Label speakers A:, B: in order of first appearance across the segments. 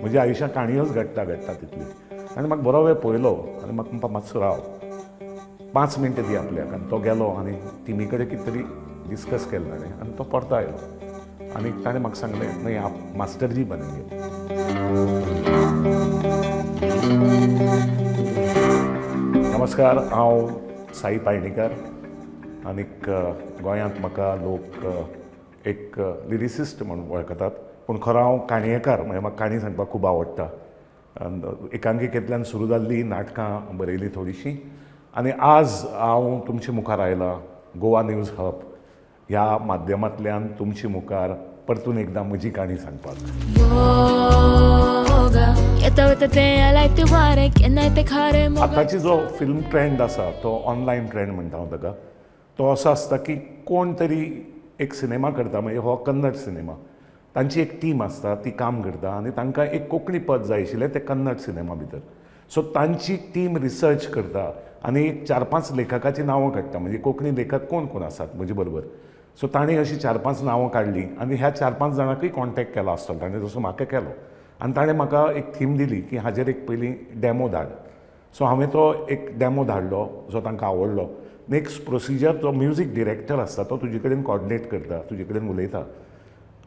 A: म्हज्या आयुश्यांत काणयोच घडटा तितली. आनी म्हाका बरो वेळ पळयलो आनी म्हाका म्हणपा मातसो राव 5 मिनटां दी आपल्याक. आनी तो गेलो आनी टिमी कडेन कितें तरी डिस्कस केलें ताणें आनी तो परतो आयलो आनी ताणें म्हाका सांगलें नाही आप मास्टर जी बनेंगे. नमस्कार, हांव साई पाळणेकर आनीक गोंयांत म्हाका लोक एक लिरिसिस्ट म्हणून वळखतात, पूण खरो हांव काणयेकार. म्हणजे म्हाका काणी सांगपाक खूब आवडटा. एकांकिकेंतल्यान सुरू जाल्ली नाटकां बरयलीं थोडीशीं आनी आज हांव तुमचे मुखार आयलां गोवा न्यूज हब ह्या माध्यमांतल्यान तुमचे मुखार परतून एकदां म्हजी काणी सांगपाक. आतांची जो फिल्म ट्रेंड आसा तो ऑनलायन ट्रेंड म्हणटा हांव ताका. तो असो आसता की कोण तरी एक सिनेमा करता, म्हणजे हो कन्नड सिनेमा, तांची एक टीम आसता ती काम करता आनी तांकां एक कोंकणी पद जाय आशिल्लें ते कन्नड सिनेमा भितर. सो तांची टीम रिसर्च करता आनी एक 4-5 लेखकाची नांवां काडटा, म्हणजे कोंकणी लेखक कोण कोण आसात म्हजे बरोबर. सो ताणें अशीं 4-5 नांवां काडलीं आनी ह्या 4-5 जाणांकूय कॉन्टेक्ट केलो आसतलो ताणें, जसो म्हाका केलो. आनी ताणें म्हाका एक थीम दिली की हाजेर एक पयलीं डॅमो धाड. सो हांवें तो एक डॅमो धाडलो जो तांकां आवडलो. नेक्स्ट प्रोसिजर जो म्युजीक डिरेक्टर आसता तो तुजे कडेन कॉर्डिनेट करता, तुजे कडेन उलयता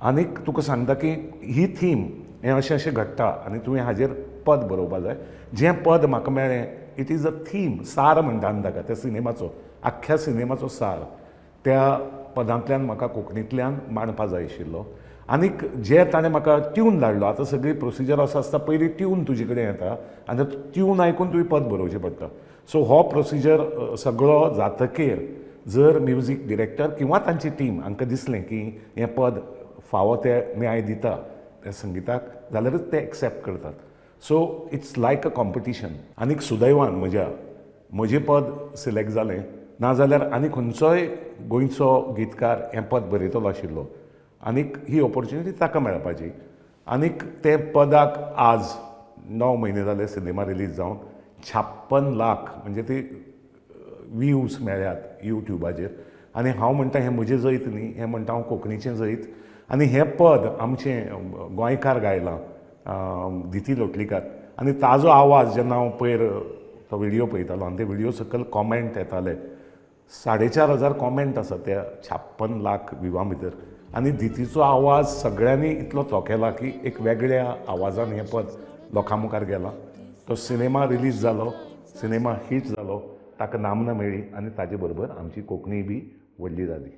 A: आनीक तुका सांगता की ही थीम हें अशें अशें घडटा आनी तुवें हाजेर पद बरोवपा जाय. जें पद म्हाका मेळ्ळें इट इज अ थीम, सार म्हणटा आमी ताका, त्या सिनेमाचो आख्ख्या सिनेमाचो सार त्या पदांतल्यान म्हाका कोंकणींतल्यान मांडपा जाय आशिल्लो. आनीक जे ताणें म्हाका ट्यून धाडलो, आतां सगळी प्रोसिजर असो आसता पयलीं ट्यून तुजे कडेन येता आनी ट्यून आयकून तुवें पद बरोवचें पडटा. सो हो प्रोसिजर सगळो जातकीर जर म्युजीक डिरेक्टर किंवा तांची टीम हांकां दिसलें की हें पद फावो ते न्याय दिता त्या संगीताक जाल्यारूच ते एक्सेप्ट करतात. So it's like a competition. आनीक सुदैवान म्हजें पद सिलेक्ट जालें, नाजाल्यार आनी खंयचोय गोंयचो गितकार हें पद बरयतलो आशिल्लो आनीक ही ऑपॉर्च्युनिटी ताका मेळपाची. आनीक ते पदाक आज 9 म्हयने जाले सिनेमा रिलीज जावन 56 लाख म्हणजे ती व्ह्यूज मेळ्ळ्यात युट्यूबाचेर. आनी हांव म्हणटा हें म्हजें जैत न्ही, हें म्हणटा हांव कोंकणीचें जैत. आनी हें पद आमचें गोंयकार गायलां, दिती लोटलीकार. आनी ताजो आवाज जेन्ना हांव पयर तो व्हिडियो पळयतालो आनी ते व्हिडियो सकयल कॉमेंट येताले, 4,500 कॉमेंट आसा त्या 56 लाख व्ह्यूवां भितर. आनी दितीचो आवाज सगळ्यांनी इतलो तोखेला की एक वेगळ्या आवाजान हें पद लोकां मुखार गेलां. तो सिनेमा रिलीज जालो, सिनेमा हिट जालो, ताका नामना मेळ्ळी आनी ताजे बरोबर आमची कोंकणी बी व्हडली जाली.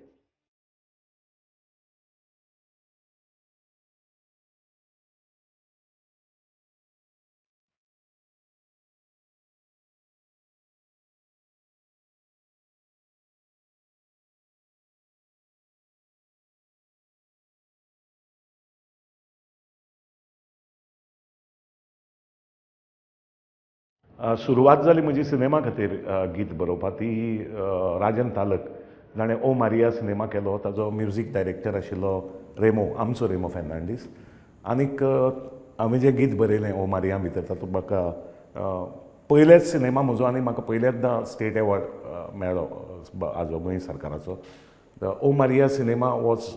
A: सुरवात जाली म्हजी सिनेमा खातीर गीत बरोवपा ती राजन तालक, जाणें ओ मारिया सिनेमा केलो. ताजो म्युजीक डायरेक्टर आशिल्लो रेमो, आमचो रेमो फेर्नांडीस. आनीक हांवें जें गीत बरयलें ओ मारिया भितर तातूंत म्हाका पयलेच सिनेमा म्हजो आनी म्हाका पयलेंदा स्टेट एवॉर्ड मेळ्ळो हाजो गोंय सरकाराचो. ओ मारिया सिनेमा वॉज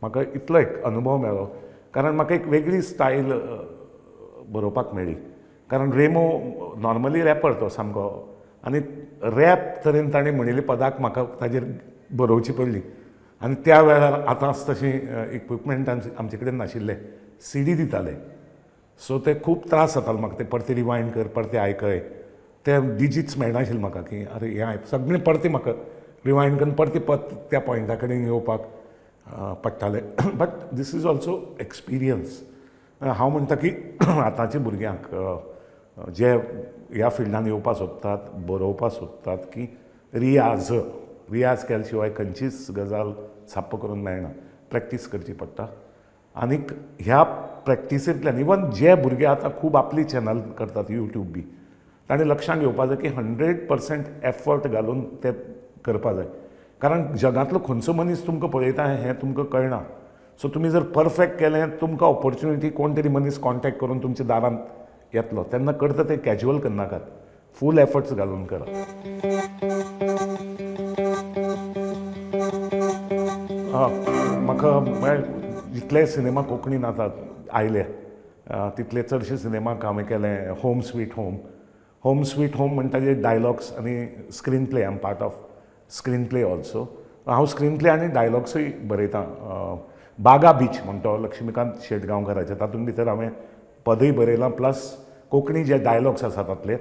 A: म्हाका इतलो एक अनुभव मेळ्ळो कारण म्हाका एक वेगळी स्टायल बरोवपाक मेळ्ळी. कारण रेमो नॉर्मली रॅपर तो सामको आनी रॅप तरेन ताणें म्हणिल्ली पदाक म्हाका ताजेर बरोवची पडली. आनी त्या वेळार आतां आसता तशीं इक्विपमेंट आमचे कडेन नाशिल्ले, CD दिताले. सो ते खूब त्रास जातालो म्हाका, ते परते रिवायंड कर, परते आयकय. ते डिजिट्स मेळनाशिल्ले म्हाका की अरे हें सगळें परतें म्हाका रिवायंड करून परतें त्या पॉयंटा कडेन येवपाक पडटालें. But this is also experience. हांव म्हणटा की आतांच्या भुरग्यांक जे ह्या फिल्डान येवपाक सोदतात, बरोवपाक सोदतात की रियाज केल्या शिवाय खंयचीच गजाल साप्प करून मेळना, प्रॅक्टीस करची पडटा. आनीक ह्या प्रॅक्टिसेंतल्यान इवन जे भुरगे आतां खूब आपली चॅनल करतात यूट्यूब बी, ताणें लक्षांत घेवपा जाय की 100% एफर्ट घालून ते करपा जाय. कारण जगांतलो खंयचो मनीस तुमकां पळयता हें तुमकां कळना. सो तुमी जर परफेक्ट केलें, तुमकां ऑपॉर्च्युनिटी कोण तरी मनीस कॉन्टेक्ट करून तुमच्या दारांत येतलो तेन्ना करता तें कॅज्युअल करनाकात, फूल एफर्ट्स घालून करा. म्हाका जितले सिनेमा कोंकणीन आतां आयले तितले चडशे सिनेमाक हांवें केले home sweet home. Home sweet home म्हणटा जे डायलॉग्स आनी screenplay, I am part of screenplay also. हांव स्क्रीन प्ले आनी डायलॉग्सूय बरयतां. बागा बीच म्हणटा लक्ष्मीकांत शेटगांवकाराचे, तातूंत भितर हांवें पदय बरयलां, प्लस कोंकणी जे डायलॉग्स आसा तातले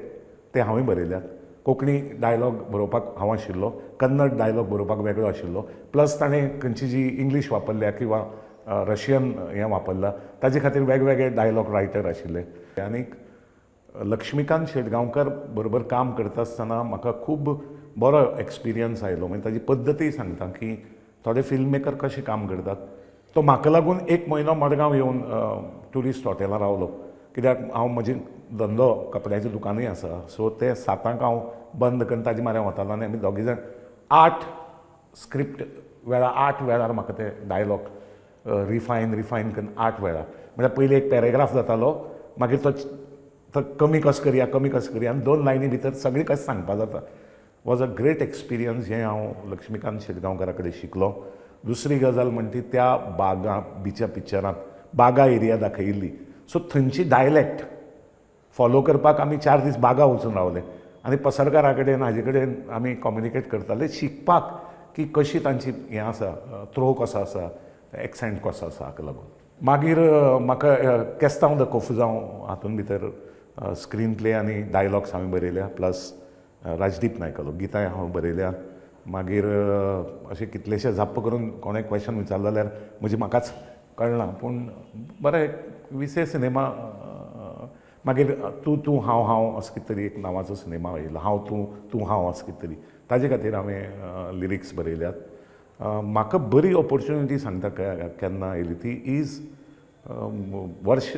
A: ते हांवें बरयल्यात. कोंकणी डायलॉग बरोवपाक हांव आशिल्लो, कन्नड डायलॉग बरोवपाक वेगळो आशिल्लो, प्लस ताणें खंयची जी इंग्लीश वापरल्या किंवा रशियन हें वापरलां ताजे खातीर वेगवेगळे डायलॉग रायटर आशिल्ले. आनीक लक्ष्मीकांत शेटगांवकार बरोबर काम करता आसतना म्हाका खूब बरो एक्सपिरियन्स आयलो. म्हणजे ताजी पद्दतूय सांगता की थोडे फिल्म मेकर कशें काम करतात. तो म्हाका लागून 1 म्हयनो मडगांव येवन ट्युरिस्ट हॉटेलां रावलो, कित्याक हांव म्हजें धंदो कपड्याचें दुकानूय आसा. सो ते 7 हांव बंद करून ताजे म्हऱ्यान वतालो आनी आमी दोगी जाण 8 स्क्रिप्ट वेळार 8 वेळार म्हाका ते डायलॉग रिफायन करून 8 वेळार. म्हणजे पयलीं एक पॅरेग्राफ जातालो, मागीर तो कमी कसो करया आनी 2 लायनी भितर सगळें कशें सांगपा जाता. वॉज अ ग्रेट एक्सपिरियन्स जें हांव लक्ष्मीकांत शेटगांवकारा कडेन शिकलो. दुसरी गजाल म्हणटी त्या बागा बिच्या पिक्चरांत बागा एरिया दाखयिल्ली, सो थंयची डायलॅक्ट फॉलो करपाक आमी 4 दीस बागा वचून रावले आनी पसरकारा कडेन हाजे कडेन आमी कम्युनिकेट करताले, शिकपाक की कशी तांची हें आसा, थ्रो कसो आसा, एक्सेंट कसो आसा हाका लागून. मागीर म्हाका केस्तांव द कोफुजांव हातूंत भितर स्क्रीन प्ले आनी डायलॉग्स हांवें बरयल्या, प्लस राजदीप नायकालो गितांय हांव बरयल्या. मागीर अशें कितलेशे जाप्प करून कोणें क्वेश्चन विचारलें जाल्यार म्हजी म्हाकाच कळना, पूण बरें 20 सिनेमा. मागीर तूं हांव असो कितें तरी एक नांवाचो सिनेमा आयिल्लो, हांव तूं हांव असो कितें तरी, ताजे खातीर हांवें लिरिक्स बरयल्यात. म्हाका बरी ऑपॉर्च्युनिटी सांगता केन्ना आयली ती इज वर्ष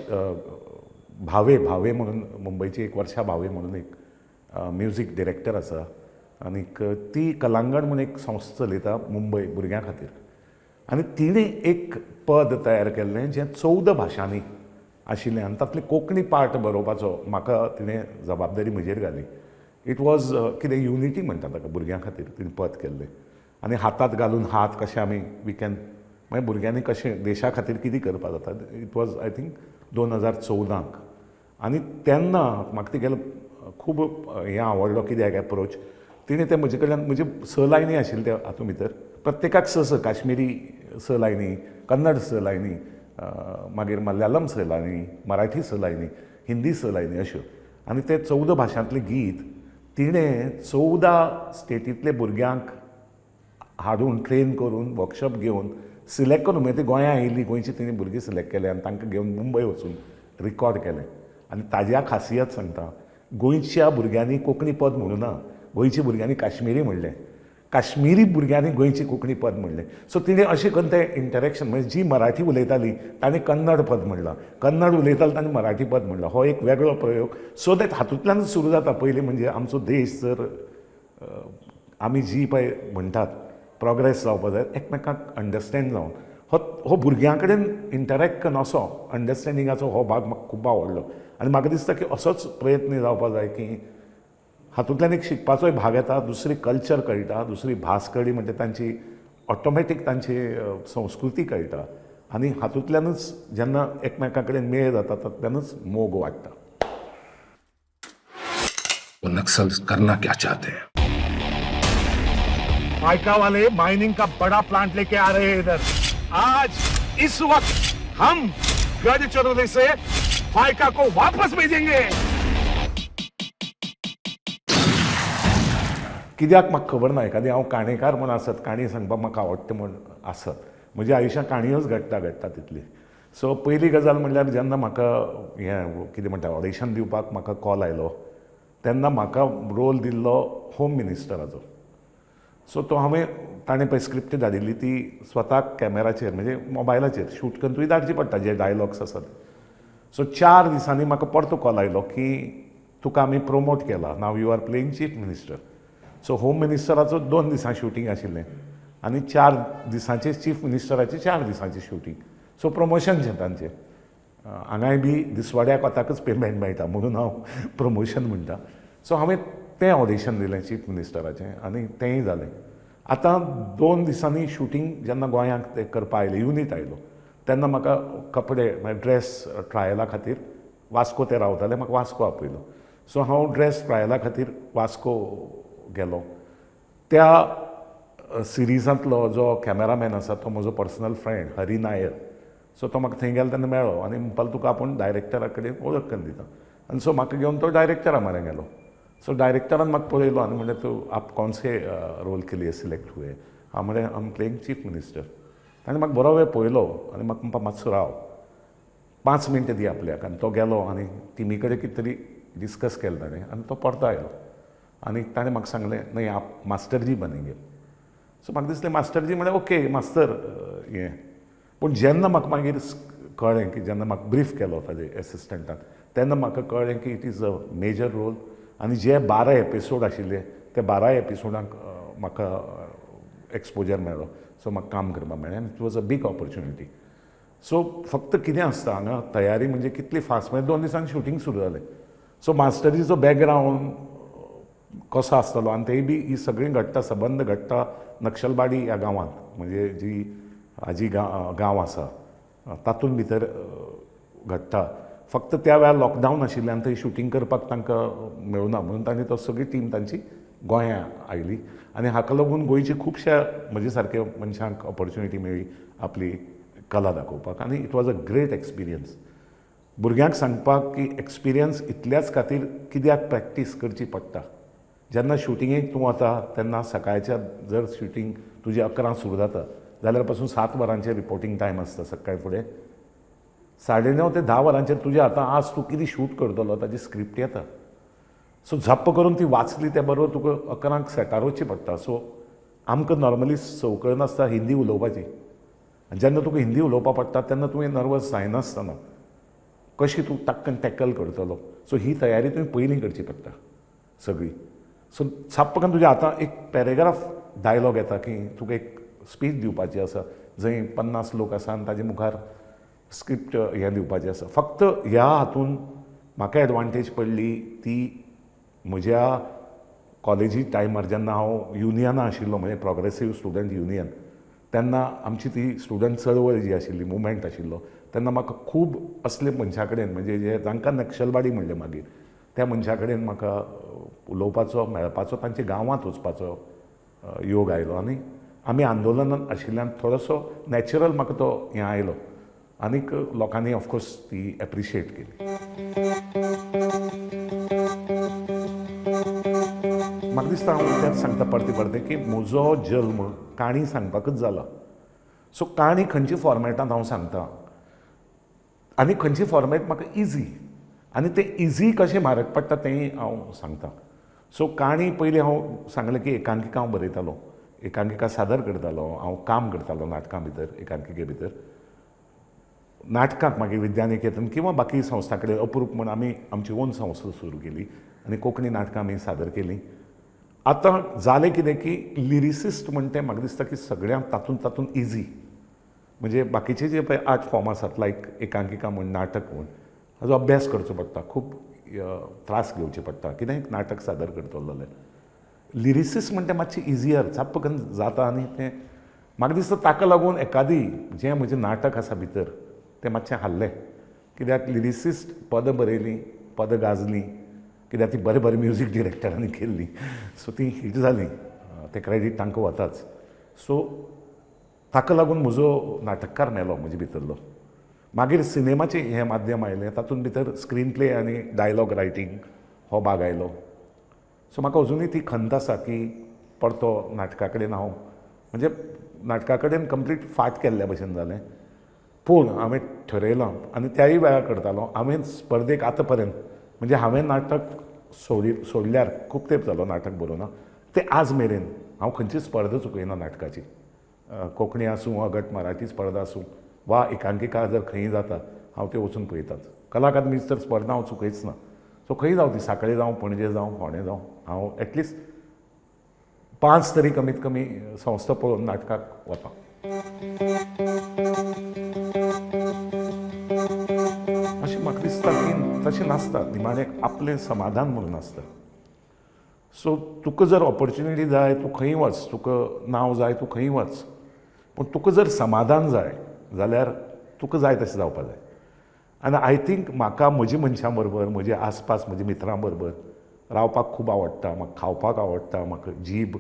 A: भावे म्हणून मुंबयची एक वर्षा भावे म्हणून एक म्युझीक डिरेक्टर आसा, आनीक ती कलांगण म्हणून एक संस्था चलयता मुंबय भुरग्यां खातीर. आनी तिणें एक पद तयार केल्लें जें 14 भाशांनी आशिल्लें आनी तातलें कोंकणी पार्ट बरोवपाचो म्हाका तिणें जबाबदारी म्हजेर घाली. इट वॉज कितें युनिटी म्हणटा ताका भुरग्यां खातीर तिणें पद केल्लें. आनी हातांत घालून हात कशे आमी वी कॅन, मागीर भुरग्यांनी कशें देशा खातीर कितें करपा जाता. It was I think 2014. आनी तेन्ना म्हाका तेगेलो खूब हें आवडलो, कित्याक एप्रोच तिणें तें म्हजे कडल्यान, म्हजे 6 लायनी आशिल्ले त्या हातूंत भितर, प्रत्येकाक 6 काश्मीरी 6 लायनी, कन्नड 6 लायनी, मागीर मल्याळम 6 लायनी, मराठी 6 लायनी, हिंदी 6 लायनी अश्यो. आनी ते 14 भाशांतलें गीत तिणें 14 स्टेटींतले भुरग्यांक हाडून ट्रेन करून वर्कशॉप घेवन सिलेक्ट करून, मागीर ती गोंयांत आयिल्ली, गोंयची तिणें भुरगीं सिलेक्ट केले आनी तांकां घेवन मुंबय वचून रिकॉर्ड केलें. आनी ताज्या खासियत सांगता, गोंयच्या भुरग्यांनी कोंकणी पद म्हणूं ना, गोंयच्या भुरग्यांनी काश्मीरी म्हणलें, काश्मीरी भुरग्यांनी गोंयची कोंकणी पद म्हणलें. सो तिणें अशें करून तें इंटरेक्शन, म्हणजे जी मराठी उलयताली ताणें कन्नड पद म्हणलां, कन्नड उलयताली ताणें मराठी पद म्हणलां. हो एक वेगळो प्रयोग. सो दॅट हातूंतल्यानच सुरू जाता. पयलीं म्हणजे आमचो देश जर आमी जी पळय म्हणटात प्रोग्रेस जावपा जाय, एकमेकांक अंडरस्टँड जावन हो भुरग्यां कडेन इंटरेक्ट करून असो अंडरस्टँडिंगाचो हो भाग म्हाका खूब आवडलो. आनी म्हाका दिसता की असोच प्रयत्न जावपा जाय की हातूंतल्यान एक शिकपाचोय भाग येता, दुसरी कल्चर कळटा, दुसरी भास कळ्ळी म्हणजे तांची ऑटोमॅटीक तांची संस्कृती कळटा. आनी हातूंतल्यानच जेन्ना एकमेकां कडेन मेळ जाता तातूंतल्यानच मोग वाडटा.
B: नक्सल करना क्या चाहते हैं?
C: फाइका वाले माइनिंग का बड़ा प्लांट लेके आ रहे हैं इधर. आज इस वक्त हम गढ़चिरौली से फाइका को वापस भेजेंगे.
A: कित्याक म्हाका खबर ना, एखादी हांव काणयकार म्हूण आसत, काणी सांगपाक म्हाका आवडटा म्हूण आसत, म्हज्या आयुश्यांत काणयोच घडटा तितली. सो पयली गजाल म्हणल्यार जेन्ना म्हाका हें कितें म्हणटा ऑडिशन दिवपाक म्हाका कॉल आयलो, तेन्ना म्हाका रोल दिल्लो होम मिनिस्टराचो. सो तो हांवें ताणें पळय स्क्रिप्ट धाडिल्ली ती स्वताक कॅमेराचेर म्हणजे मोबायलाचेर शूट करून तुवें धाडची पडटा जे डायलॉग्स आसात. सो 4 दिसांनी म्हाका परतो कॉल आयलो की तुका आमी प्रमोट केला, now you are playing chief minister. So home मिनिस्टराचो 2 दिसां शूटिंग आशिल्लें आनी 4 दिसांचे चीफ मिनिस्टराचें 4 दिसांचें शूटिंग. सो प्रमोशनचें तांचें. हांगाय बी दिसवाड्याक वताकच पेमेंट मेळटा म्हणून हांव प्रमोशन म्हणटा. सो हांवें तें ऑडिशन दिलें चीफ मिनिस्टराचें आनी तेंय जालें. आतां 2 दिसांनी शूटिंग जेन्ना गोंयांक ते करपा आयलें, युनीट आयलो, तेन्ना म्हाका कपडे ड्रेस ट्रायला खातीर वास्को ते रावताले, म्हाका वास्को आपयलो. सो हांव ड्रेस ट्रायला खातीर वास्को गेलो. त्या सिरिजांतलो जो कॅमेरामॅन आसा तो म्हजो personal friend Hari Nair. So तो म्हाका थंय गेलो तेन्ना मेळ्ळो आनी म्हणपालो तुका आपूण डायरेक्टरा कडेन वळख करून दिता. आनी सो म्हाका घेवन तो डायरेक्टरा म्हऱ्यान गेलो. सो डायरेक्टरान म्हाका पळयलो आनी म्हणलें तूं आप कौन से रोल के लिए सिलेक्ट हुए. हांव म्हणलें I am playing chief minister. ताणें म्हाका बरो वेळ पळयलो आनी म्हाका म्हणपा मातसो राव 5 मिनटां दी आपल्याक. आनी तो गेलो आनी टिमी कडेन कितें तरी डिस्कस केलें ताणें आनी तो परतो आयलो आनी ताणें म्हाका सांगलें नाही आप मास्टर जी बनेंगे. सो म्हाका दिसलें मास्टर जी म्हणलें ओके मास्तर हें. पूण जेन्ना म्हाका मागीर कळ्ळें की जेन्ना म्हाका ब्रीफ केलो ताजे एसिस्टंटान तेन्ना म्हाका कळ्ळें की it is a major role. आनी जे 12 एपिसोड आशिल्ले ते 12 एपिसोडांक म्हाका एक्सपोजर मेळ्ळो. सो म्हाका काम करपाक मेळ्ळें आनी it was a big opportunity. So फक्त कितें आसता हांगा तयारी म्हणजे कितली फास्ट म्हणजे 2 दिसांनी शुटींग सुरू जालें. सो मास्टरीचो बॅकग्रावंड कसो आसतलो आनी तेय बी ही सगळीं घडटा सबंद घडटा नक्षलबाडी ह्या गांवांत म्हणजे जी हाजी गांव आसा तातूंत भितर घडटा. फक्त त्या वेळार लॉकडावन आशिल्ल्यान थंय शुटींग करपाक तांकां मेळुना म्हणून तांणी तो सगळी टीम तांची गोंयां आयली आनी हाका लागून गोंयच्या खुबश्या म्हजे सारके मनशांक ऑपॉर्च्युनिटी मेळ्ळी आपली कला दाखोवपाक आनी it was a great experience. भुरग्यांक सांगपाक की एक्सपिरियन्स इतल्याच खातीर कित्याक प्रॅक्टीस करची पडटा. जेन्ना शुटिंगेक तूं वता तेन्ना सकाळच्या जर शुटींग तुजी 11 सुरू जाता जाल्यार पासून 7 वरांचेर रिपोर्टींग टायम आसता सकाळी फुडें. 9:30 ते 10 वरांचेर तुज्या हातांत आज तूं कितें शूट करतलो ताजी स्क्रिप्ट येता. सो झप्प करून ती वाचली ते बरोबर तुका 11 सेटार वचची पडटा. सो आमकां नॉर्मली संवकळ नासता हिंदी उलोवपाची. जेन्ना तुका हिंदी उलोवपाक पडटा तेन्ना तुवें नर्वस जायनासतना कशी तूं टक्कन टॅकल करतलो. सो ही तयारी तुवें पयलीं करची पडटा सगळी. सो छाप्प करून तुज्या हातांत एक पॅरेग्राफ डायलॉग येता की तुका एक स्पीच दिवपाची आसा जंय 50 लोक आसा आनी ताजे मुखार स्क्रिप्ट हें दिवपाचें आसा. फक्त ह्या हातून म्हाका एडवांटेज पडली ती म्हज्या कॉलेजी टायमार जेन्ना हांव युनियना आशिल्लो म्हणजे प्रोग्रेसीव स्टुडंट युनियन तेन्ना आमची ती स्टुडंट चळवळ जी आशिल्ली मुवमेंट आशिल्लो तेन्ना म्हाका खूब असले मनशा कडेन म्हणजे जे जांकां नक्षलबाडी म्हणलें मागीर त्या मनशा कडेन म्हाका उलोवपाचो मेळपाचो तांचे गांवांत वचपाचो योग आयलो आनी आमी आंदोलनांत आशिल्ल्यान थोडोसो नॅचरल म्हाका तो हें आयलो आनीक लोकांनी ऑफकोर्स ती एप्रिशिएट केली. म्हाका दिसता हांव तेंच सांगता परते की म्हजो जल्म काणी सांगपाकच जाला. सो काणी खंयच्या फॉर्मेटांत हांव सांगता आनी खंयची फॉर्मेट म्हाका इजी आनी तें इजी कशें म्हारग पडटा तेंय हांव सांगता. सो काणी पयलीं हांव सांगलें की एकांकिका हांव बरयतालो, एकांकिका सादर करतालो, हांव काम करतालो नाटकां भितर एकांकिके भितर. नाटकांक मागीर विद्यानिकेतन किंवा बाकी संस्था कडेन अप्रूप म्हूण आमी आमची ओन संस्था सुरू केली आनी कोंकणी नाटकां आमी सादर केलीं. आतां जालें कितें की लिरिसिस्ट म्हणटा तें म्हाका दिसता की सगळ्यांक तातूंत इजी. म्हणजे बाकीचे जे पळय आर्ट फॉर्म आसात लायक एकांकिका म्हण नाटक म्हण हाजो अभ्यास करचो पडटा, खूब त्रास घेवचे पडटा कितेंय नाटक सादर करतलो जाल्यार. लिरिसिस्ट म्हणटा तें मातशें इजियर छाप्प करून जाता आनी तें म्हाका दिसता ताका लागून एकादी जें म्हजें नाटक आसा भितर तें मातशें हाल्लें. कित्याक लिरिसिस्ट पद बरयलीं, पद गाजलीं, कित्याक ती बरें म्युजीक डिरेक्टरांनी केल्ली सो ती हिट जाली, तें क्रेडीट तांकां वताच. सो ताका लागून म्हजो नाटककार मेलो म्हजे भितरलो. मागीर सिनेमाचें हें माध्यम आयलें तातूंत भितर स्क्रीन प्ले आनी डायलॉग रायटींग हो भाग आयलो. सो म्हाका अजुनूय ती खंत आसा की परतो नाटका कडेन हांव म्हणजे नाटका कडेन कंप्लीट फाट केल्ल्या भशेन जालें. पूण हांवें ठरयलां आनी त्याय वेळार करतालो. हांवें स्पर्धेक आतां पर्यंत म्हणजे हांवें नाटक सोडल्यार खूब तेंप जालो नाटक बरोवना तें आज मेरेन हांव खंयची स्पर्धा चुकयना नाटकाची. कोंकणी आसूं वा गट मराठी स्पर्धा आसूं वा एकांकिका जर खंयी जाता हांव ते वचून पळयताच. कला अकादमीची तर स्पर्धा हांव चुकयच ना. सो खंय जावं ती सांकळे जावं पणजे जावं फोंडें जावं हांव एटलिस्ट 5 तरी कमीत कमी संस्था पळोवन नाटकाक वता. अशें म्हाका दिसता की तशें नासता निमाणें आपलें समाधान म्हणून आसता. सो तुका जर ऑपॉर्च्युनिटी जाय तूं खंय वच, तुका नांव जाय तूं खंय वच, पूण तुका जर समाधान जाय जाल्यार तुका जाय तशें जावपाक जाय. आनी आय थिंक म्हाका म्हज्या मनशां बरोबर, म्हजे आसपास म्हज्या मित्रां बरोबर रावपाक खूब आवडटा, म्हाका खावपाक आवडटा, म्हाका जीब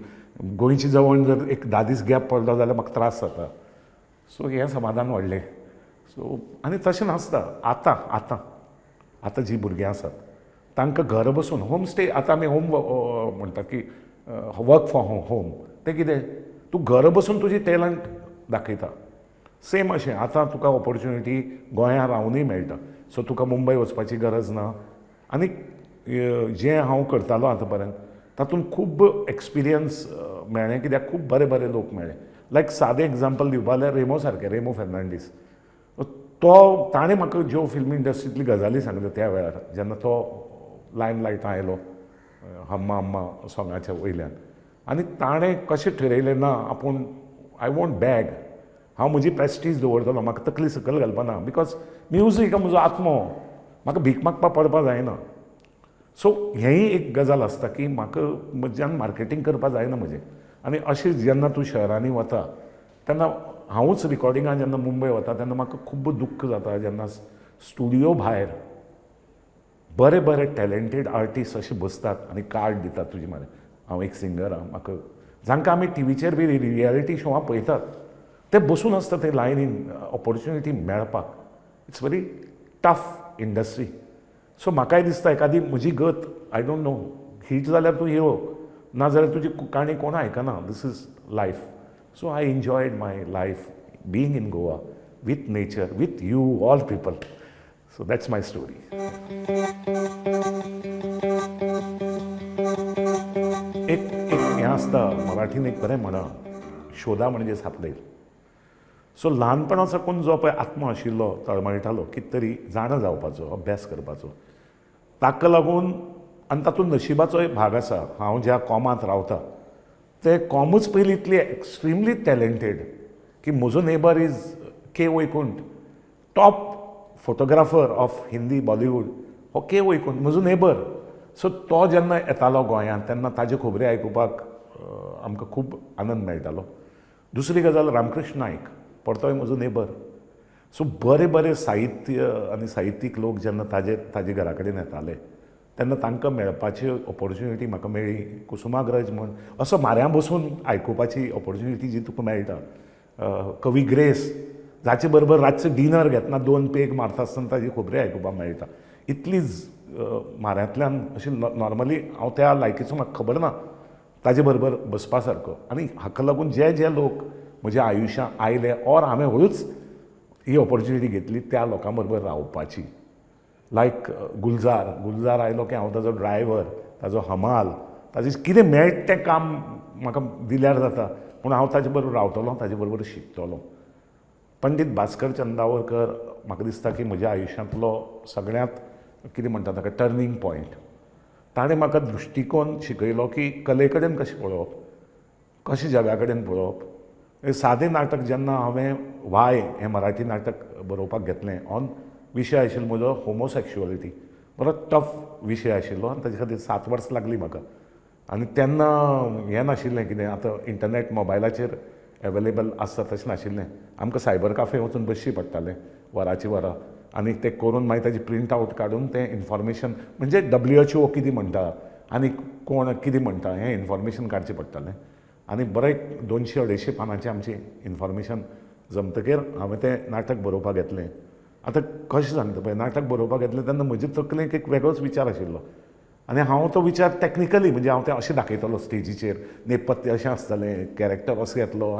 A: गोंयची जेवण जर एक 10 दीस गॅप पडलो जाल्यार म्हाका त्रास जाता. सो हें समाधान व्हडलें. सो आनी तशें नासता आतां जीं भुरगीं आसात तांकां घर बसून होम स्टे, आतां आमी होम म्हणटा की वर्क फ्रॉम होम, तें कितें तूं घर बसून तुजी टॅलंट दाखयता. सेम अशें आतां तुका ऑपॉर्च्युनिटी गोंयांत रावनूय मेळटा. सो तुका मुंबय वचपाची गरज ना. आनी जें हांव करतालो आतां पर्यंत तातूंत खूब एक्सपिरियन्स मेळ्ळें, कित्याक खूब बरे बरे लोक मेळ्ळे. लायक सादें एग्जाम्पल दिवपा जाल्यार रेमो सारकें, रेमो फेर्नांडीस. ताणें म्हाका ज्यो फिल्म इंडस्ट्रींतली गजाली सांगल्यो त्या वेळार जेन्ना तो लायमलायटां आयलो हम्मा हम्मा सॉंगाच्या वयल्यान, आनी ताणें कशें ठरयलें ना आपूण आय वॉन्ट बॅग, हांव म्हजी प्रेस्टीज दवरतलो, म्हाका तकली सकयल घालपाना, बिकॉज म्युजीक म्हजो आत्मो, म्हाका भीक मागपाक पडपाक जायना. सो हेंय एक गजाल आसता की म्हाका म्हज्यान मार्केटींग करपाक जायना म्हजें. आनी अशें जेन्ना तूं शहरांनी वता तेन्ना हांवूच रिकॉर्डिंगाक जेन्ना मुंबय वता तेन्ना म्हाका खूब दुख्ख जाता जेन्ना स्टुडियो भायर बरे बरे टॅलंटेड आर्टिस्ट अशे बसतात आनी कार्ड दितात तुजे म्हऱ्यान. हांव एक सिंगर आहा, म्हाका जांकां आमी टीव्हीचेर बी रियलिटी शोवां पळयतात ते बसून आसता ते लायनीन ऑपॉर्च्युनिटी मेळपाक. It's very tough industry. So म्हाकाय दिसता एखादी म्हजी गत आय डोंट नो हिट जाल्यार तूं हिरो, नाजाल्यार तुजी काणी कोण आयकना. This is life. So I enjoyed my life being in Goa with nature, with you all people. So that's my story. एक हें आसता मराठीन एक बरें म्हणा, शोधा म्हणजे सापडेल. सो ल्हानपणा साकून जो पळय आत्मो आशिल्लो, तळमळटालो कितें तरी जाणा जावपाचो, अभ्यास करपाचो, ताका लागून आनी तातूंत नशिबाचोय भाग आसा. हांव ज्या कॉमांत रावतां ते कॉमूच पयलीं इतली एक्स्ट्रिमली टॅलंटेड की म्हजो neighbour is K Vaikunth, top photographer of Hindi Bollywood हो के वैकुंठ म्हजो नेबर. सो तो जेन्ना येतालो गोंयांत तेन्ना ताजे खबरी आयकुपाक आमकां खूब आनंद मेळटालो. दुसरी गजाल रामकृष्ण नायक, परतोय म्हजो नेबर. सो बरे बरे साहित्य आनी साहित्यीक लोक जेन्ना ताजे घरा कडेन येताले तेन्ना तांकां मेळपाची ऑपॉर्च्युनिटी म्हाका मेळ्ळी. कुसुमाग्रज म्हण असो म्हाऱ्या बसून आयकुपाची ऑपॉर्च्युनिटी जी तुका मेळटा. कवी ग्रेस जाचे बरोबर रातचें डिनर घेतना 2 पेग मारता आसतना ताजी खबरी आयकुपाक मेळटा. इतलीच म्हाऱ्यांतल्यान अशी नॉर्मली हांव त्या लायकीचो म्हाका खबर ना ताजे बरोबर बसपा सारको. आनी हाका लागून जे लोक म्हज्या आयुश्यांत आयले ऑर हांवें हळूच ही ऑपॉर्च्युनिटी घेतली त्या लोकां बरोबर रावपाची. लायक गुलजार आयलो की हांव ताजो ड्रायव्हर, ताजो हमाल, ताजें कितें मेळटा तें काम म्हाका दिल्यार जाता, पूण हांव ताजे बरोबर रावतलों, ताजे बरोबर शिकतलों. पंडीत भास्कर चंदावरकर म्हाका दिसता की म्हज्या आयुश्यांतलो सगळ्यांत कितें म्हणटा ताका टर्नींग पॉयंट. ताणें म्हाका दृश्टीकोन शिकयलो की कले कडेन कशें पळोवप, कशें जगा कडेन पळोवप. सादें नाटक जेन्ना हांवें व्हाय हें मराठी नाटक बरोवपाक घेतलें, ऑन विशय आशिल्लो म्हजो होमोसॅक्शुअलिटी. बरो टफ विशय आशिल्लो आनी ताजे खातीर 7 वर्सां लागलीं म्हाका. आनी तेन्ना हें नाशिल्लें कितें आतां इंटरनॅट मोबायलाचेर एवेलेबल आसता तशें नाशिल्लें. आमकां सायबर काफे वचून बसचें पडटालें वरांचीं वरां, आनी तें करून मागीर ताजी प्रिंट आवट काडून तें इन्फॉर्मेशन म्हणजे WHO कितें म्हणटा आनी कोण कितें म्हणटा हें इन्फॉर्मेशन काडचें पडटालें. आनी बरें 200-250 पानांचें आमचें इन्फॉर्मेशन जमतकीर हांवें तें नाटक बरोवपाक घेतलें. आतां कशें सांगता पळय, नाटक बरोवपाक घेतलें तेन्ना म्हजे तकलेंत एक वेगळोच विचार आशिल्लो. आनी हांव तो विचार टॅक्निकली म्हणजे हांव तें अशें दाखयतालो स्टेजीचेर, नेपथ्य अशें आसतालें, कॅरेक्टर असो घेतलो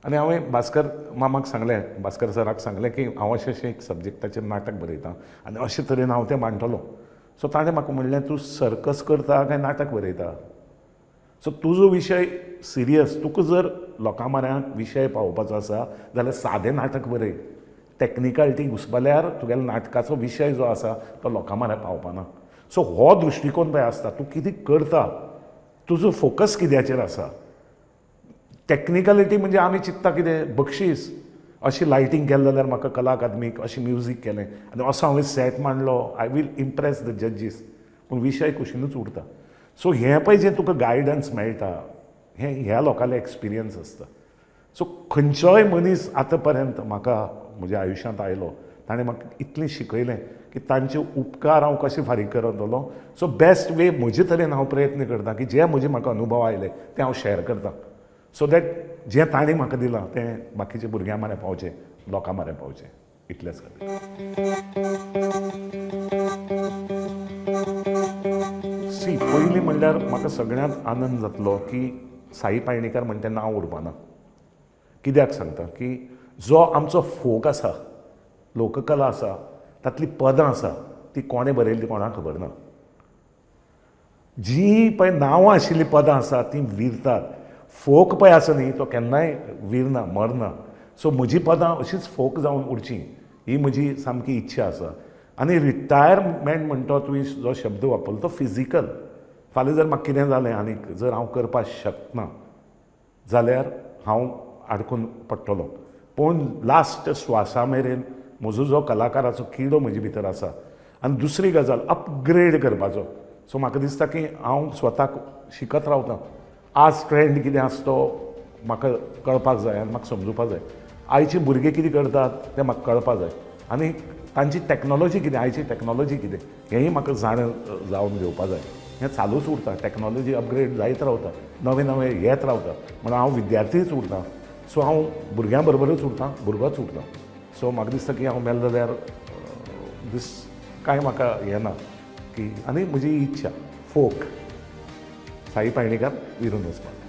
A: आनी हांवें भास्कर मामाक सांगलें, भास्कर सराक सांगलें की हांव अशें एक सब्जेक्टाचेर नाटक बरयतां आनी अशे तरेन हांव तें मांडटलों. सो ताणें म्हाका म्हणलें तूं सर्कस करता काय नाटक बरयता. सो तुजो विशय सिरियस, तुका जर लोकां म्हऱ्यांत विशय पावोवपाचो आसा जाल्यार सादें नाटक बरय. टॅक्निकालिटी घुसपल्यार तुगेल्या नाटकाचो विशय जो आसा तो लोकां म्हऱ्यान पावपाना. सो हो दृश्टीकोन पळय आसता, तूं कितें करता, तुजो फोकस कित्याचेर आसा. टॅक्निकालिटी म्हणजे आमी चिंतता कितें बक्षीस, अशी लायटींग केलें जाल्यार म्हाका कला अकादमीक अशें म्युजीक केलें आनी असो हांवें सेट मांडलो, आय वील इम्प्रेस द जजीस, पूण विशय कुशीनूच उरता. सो हें पळय जें तुका गायडन्स मेळटा हें ह्या लोकांले एक्सपिरियन्स आसता. सो खंयचोय मनीस आतां पर्यंत म्हाका म्हज्या आयुश्यांत आयलो ताणें म्हाका इतलें शिकयलें की तांचे उपकार हांव कशें फारीक करतलो. सो बेस्ट वे म्हजे तरेन हांव प्रयत्न करतां की जे म्हजे म्हाका अनुभव आयले ते हांव शेअर करतां, सो दॅट जें ताणें म्हाका दिलां तें बाकीच्या भुरग्यां म्हऱ्यान पावचें, लोकां म्हऱ्यान पावचें, इतलेंच खातीर. पयलीं म्हणल्यार म्हाका सगळ्यांत आनंद जातलो की साई पाळणेकर म्हणटा तें नांव उरपाना. कित्याक सांगता की जो आमचो फोक आसा, लोककला आसा, तातलीं पदां आसा ती कोणें बरयल्ली कोणाक खबर ना. जीं पळय नांवां आशिल्लीं पदां आसा तीं विरतात. फोक पळय आसा न्ही तो केन्नाय विरना, मरना. सो म्हजीं पदां अशींच फोक जावन उरचीं ही म्हजी सामकी इच्छा आसा. आनी रिटायरमेंट म्हणटा तुवें जो शब्द वापरलो तो फिजिकल. फाल्यां जर म्हाका कितें जालें आनीक जर हांव करपाक शकना जाल्यार हांव आडकून पडटलों. पूण लास्ट स्वासा मेरेन म्हजो जो कलाकाराचो किडो म्हजे भितर आसा. आनी दुसरी गजाल अपग्रेड करपाचो. सो म्हाका दिसता की हांव स्वताक शिकत रावतां. आज ट्रेंड कितें आसा तो म्हाका कळपाक जाय आनी म्हाका समजुपाक जाय. आयचे भुरगे कितें करतात तें म्हाका कळपाक जाय आनी तांची टॅक्नॉलॉजी कितें, आयची टॅक्नॉलॉजी कितें हेंय म्हाका जाण जावन घेवपाक जाय. हें चालूच उरता, टॅक्नॉलॉजी अपग्रेड जायत रावता, नवें नवें येत रावता. म्हणून हांव विद्यार्थीच उरतां. सो हांव भुरग्यां बरोबरच उरतां, भुरगोच उरतां. सो म्हाका दिसता की हांव मेल जाल्यार कांय म्हाका हें ना की. आनी म्हजी इच्छा फोक साई पाळणेकर विरून वचपाक.